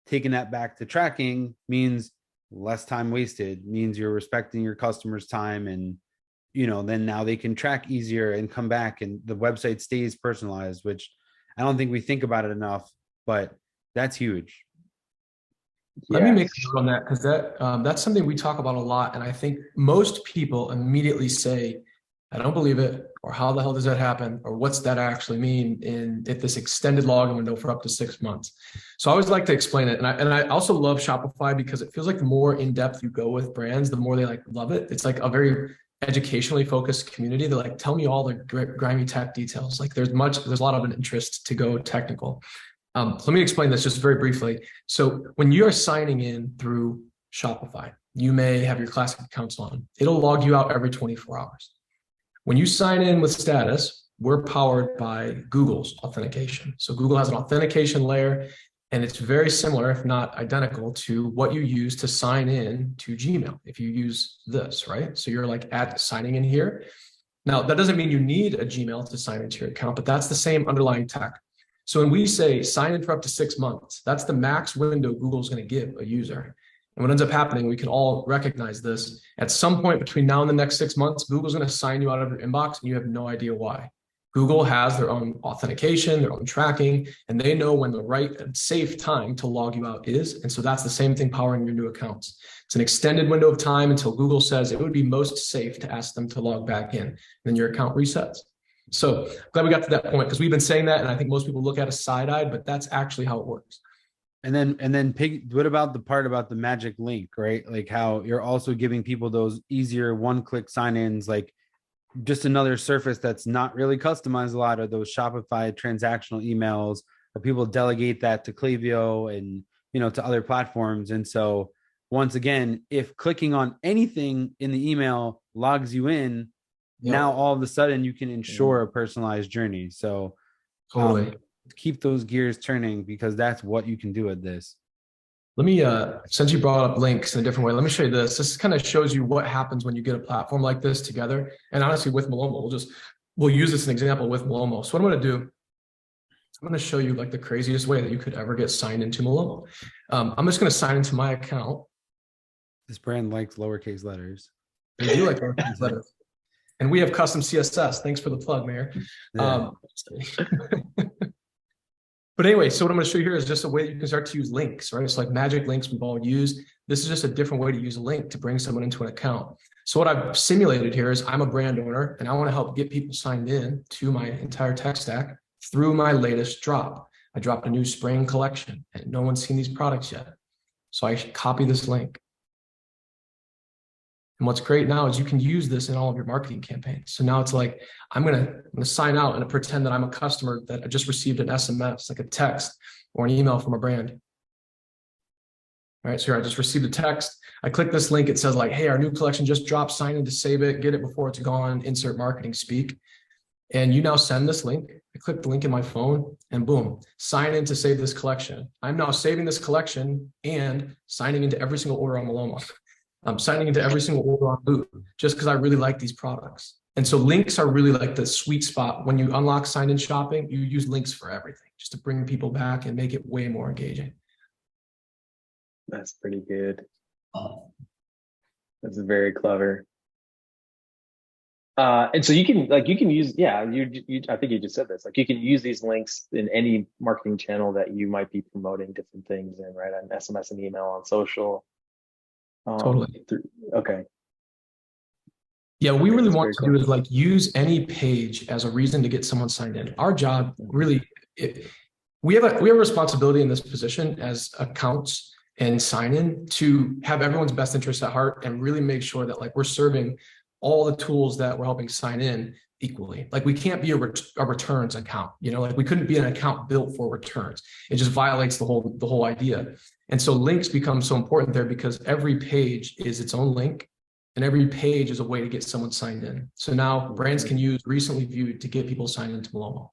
taking that back to tracking means less time wasted, means you're respecting your customers' time, and then now they can track easier and come back and the website stays personalized, which I don't think we think about it enough, but that's huge. Let me make a note on that because that's something we talk about a lot. And I think most people immediately say, I don't believe it, or how the hell does that happen, or what's that actually mean in if this extended login window for up to 6 months? So I always like to explain it, and I also love Shopify because it feels like the more in depth you go with brands, the more they like love it. It's like a very educationally focused community. They're like, tell me all the grimy tech details. Like there's a lot of an interest to go technical. So let me explain this just very briefly. So when you are signing in through Shopify, you may have your classic accounts on. It'll log you out every 24 hours. When you sign in with Status, we're powered by Google's authentication. So Google has an authentication layer, and it's very similar, if not identical, to what you use to sign in to Gmail. If you use this, right? So you're like signing in here. Now, that doesn't mean you need a Gmail to sign into your account, but that's the same underlying tech. So when we say sign in for up to 6 months, that's the max window Google's going to give a user. And what ends up happening, we can all recognize this. At some point between now and the next 6 months, Google's going to sign you out of your inbox and you have no idea why. Google has their own authentication, their own tracking, and they know when the right and safe time to log you out is. And so that's the same thing powering your new accounts. It's an extended window of time until Google says it would be most safe to ask them to log back in. And then your account resets. So glad we got to that point because we've been saying that, and I think most people look at us side-eyed, but that's actually how it works. And then what about the part about the magic link, right? Like how you're also giving people those easier one-click sign-ins, like just another surface that's not really customized a lot, or those Shopify transactional emails, or people delegate that to Klaviyo and, to other platforms. And so once again, if clicking on anything in the email logs you in, now all of a sudden you can ensure a personalized journey. So totally. Keep those gears turning because that's what you can do with this. Let me, since you brought up links in a different way, let me show you this. This kind of shows you what happens when you get a platform like this together. And honestly, with Malomo, we'll use this as an example with Malomo. So what I'm going to do, I'm going to show you like the craziest way that you could ever get signed into Malomo. I'm just going to sign into my account. This brand likes lowercase letters. They do like lowercase letters. And we have custom CSS. Thanks for the plug, Maier. Yeah. But anyway, so what I'm going to show you here is just a way that you can start to use links, right? It's like magic links we've all used. This is just a different way to use a link to bring someone into an account. So what I've simulated here is I'm a brand owner and I want to help get people signed in to my entire tech stack through my latest drop. I dropped a new spring collection and no one's seen these products yet. So I copy this link. And what's great now is you can use this in all of your marketing campaigns. So now it's like, I'm gonna sign out and pretend that I'm a customer that I just received an SMS, like a text or an email from a brand. All right, so here I just received a text. I click this link. It says like, hey, our new collection just dropped, sign in to save it, get it before it's gone, insert marketing speak. And you now send this link. I click the link in my phone and boom, sign in to save this collection. I'm now saving this collection and signing into every single order on Malomo. I'm signing into every single order on Boot just because I really like these products. And so links are really like the sweet spot. When you unlock sign-in shopping, you use links for everything just to bring people back and make it way more engaging. That's pretty good. That's very clever. And so you can use, I think you just said this, like you can use these links in any marketing channel that you might be promoting different things in, right? On SMS and email, on social. Totally. Okay. Yeah, what we really want to do is like use any page as a reason to get someone signed in. Our job really, we have a responsibility in this position as accounts and sign in to have everyone's best interest at heart and really make sure that like we're serving all the tools that we're helping sign in equally. Like we can't be a returns account, like we couldn't be an account built for returns. It just violates the whole idea. And so links become so important there because every page is its own link and every page is a way to get someone signed in. So now brands can use recently viewed to get people signed into Malomo.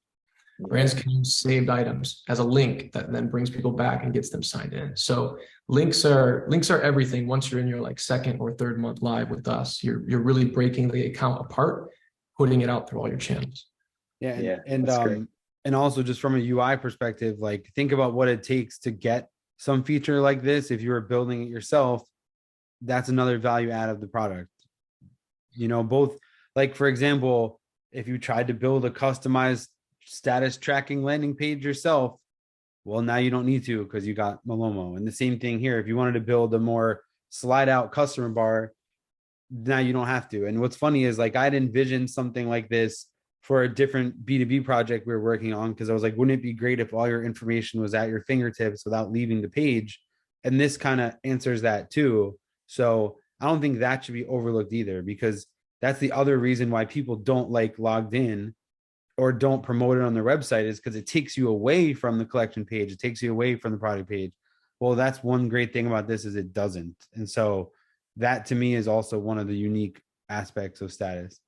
Brands can use saved items as a link that then brings people back and gets them signed in. So links are everything. Once you're in your like second or third month live with us, you're really breaking the account apart, putting it out through all your channels. And also just from a UI perspective, like think about what it takes to get some feature like this. If you were building it yourself, that's another value add of the product. Both like, for example, if you tried to build a customized status tracking landing page yourself, well, now you don't need to because you got Malomo. And the same thing here. If you wanted to build a more slide out customer bar, now you don't have to. And what's funny is like I'd envisioned something like this for a different B2B project we were working on, because I was like, wouldn't it be great if all your information was at your fingertips without leaving the page? And this kind of answers that too. So I don't think that should be overlooked either, because that's the other reason why people don't like logged in or don't promote it on their website, is because it takes you away from the collection page. It takes you away from the product page. Well, that's one great thing about this, is it doesn't. And so that to me is also one of the unique aspects of status.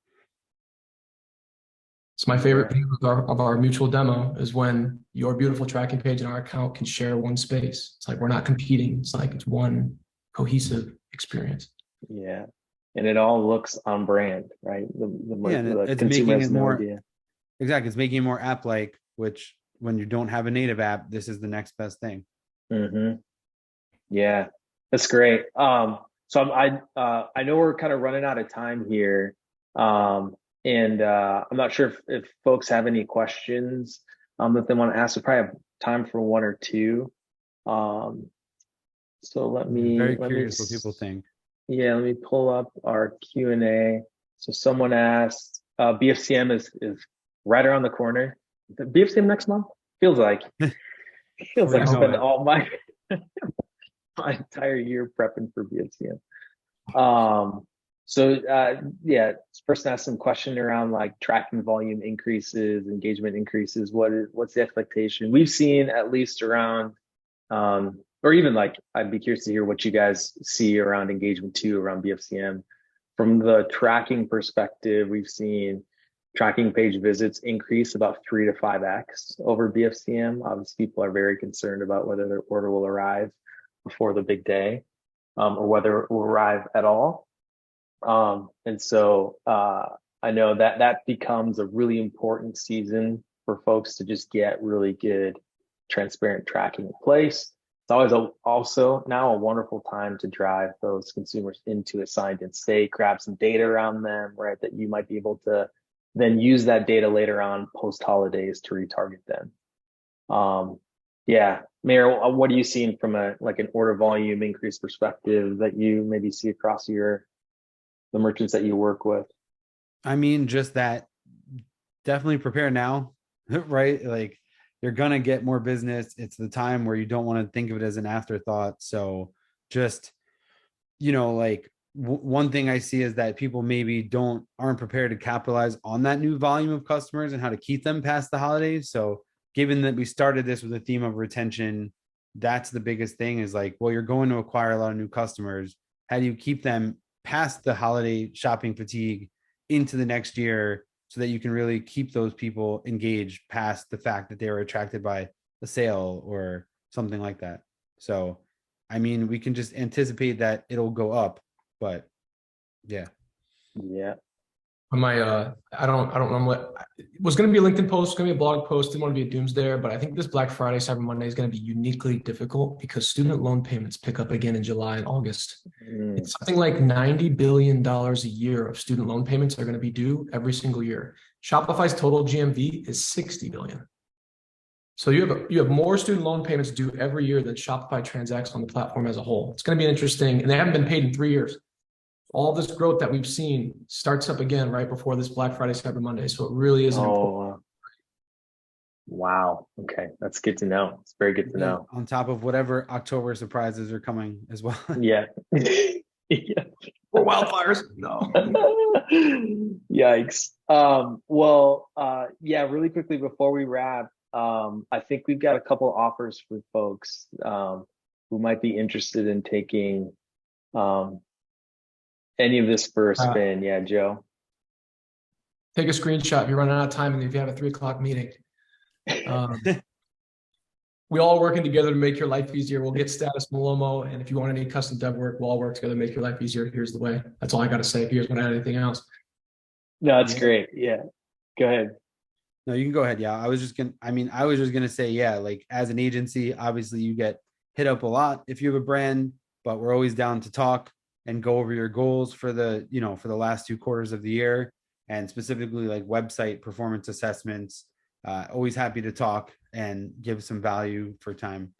It's my favorite thing of our mutual demo is when your beautiful tracking page and our account can share one space. It's like we're not competing. It's like it's one cohesive experience. Yeah. And it all looks on brand, right? It's making it more idea. Exactly. It's making it more app-like, which when you don't have a native app, this is the next best thing. Mm-hmm. Yeah, that's great. So I know we're kind of running out of time here. And I'm not sure if folks have any questions that they want to ask. We probably have time for one or two. So let me. Very curious what people think. Yeah, let me pull up our Q&A. So someone asked, BFCM is right around the corner. The BFCM next month? Feels like I spend all my entire year prepping for BFCM. This person asked some question around like tracking volume increases, engagement increases. What's the expectation? We've seen at least around, or even like, I'd be curious to hear what you guys see around engagement too, around BFCM. From the tracking perspective, we've seen tracking page visits increase about 3 to 5x over BFCM. Obviously, people are very concerned about whether their order will arrive before the big day, or whether it will arrive at all. And so I know that becomes a really important season for folks to just get really good, transparent tracking in place. It's always also now a wonderful time to drive those consumers into a signed-in state, grab some data around them, right? That you might be able to then use that data later on post-holidays to retarget them. Maier, what are you seeing from an order volume increase perspective that you maybe see across the merchants that you work with? I mean, just that definitely prepare now, right? Like you're going to get more business. It's the time where you don't want to think of it as an afterthought. So just, one thing I see is that people maybe aren't prepared to capitalize on that new volume of customers and how to keep them past the holidays. So given that we started this with a theme of retention, that's the biggest thing, is like, well, you're going to acquire a lot of new customers. How do you keep them past the holiday shopping fatigue into the next year so that you can really keep those people engaged past the fact that they were attracted by a sale or something like that? So, I mean, we can just anticipate that it'll go up, but yeah. I don't know what it was going to be a LinkedIn post, going to be a blog post. Didn't want to be a doomsdayer, but I think this Black Friday, Cyber Monday is going to be uniquely difficult because student loan payments pick up again in July and August. It's something like $90 billion a year of student loan payments are going to be due every single year. Shopify's total GMV is 60 billion. So you have more student loan payments due every year than Shopify transacts on the platform as a whole. It's going to be interesting, and they haven't been paid in 3 years. All this growth that we've seen starts up again right before this Black Friday, Cyber Monday. So it really is important. Wow. Okay. That's good to know. It's very good to know. On top of whatever October surprises are coming as well. Yeah. Or wildfires. No. Yikes. Really quickly before we wrap, I think we've got a couple offers for folks who might be interested in taking any of this for a spin. Yeah, Joe. Take a screenshot if you're running out of time and if you have a 3:00 meeting. We all working together to make your life easier. We'll get status Malomo, and if you want any custom dev work, we'll all work together to make your life easier. Here's the way. That's all I got to say. If you guys want to add anything else. No, that's great. Yeah, go ahead. No, you can go ahead. Yeah, I was just gonna say, yeah, like as an agency, obviously you get hit up a lot if you have a brand, but we're always down to talk and go over your goals for the last 2 quarters of the year, and specifically like website performance assessments. Always happy to talk and give some value for time.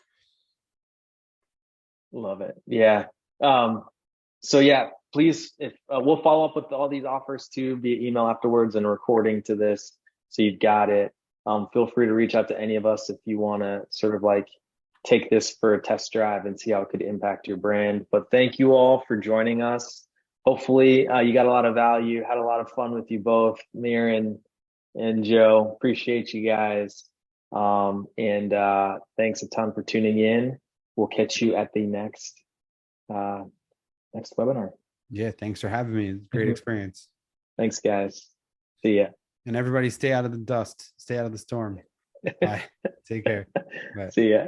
Love it. Yeah. please, if we'll follow up with all these offers too via email afterwards and recording to this, so you've got it. Feel free to reach out to any of us if you want to sort of like take this for a test drive and see how it could impact your brand. But thank you all for joining us. Hopefully you got a lot of value, had a lot of fun with you both, Maier and Joe. Appreciate you guys. And thanks a ton for tuning in. We'll catch you at the next webinar. Yeah, thanks for having me. It's a great experience. Thanks, guys. See ya. And everybody stay out of the dust. Stay out of the storm. Bye. Take care. Bye. See ya.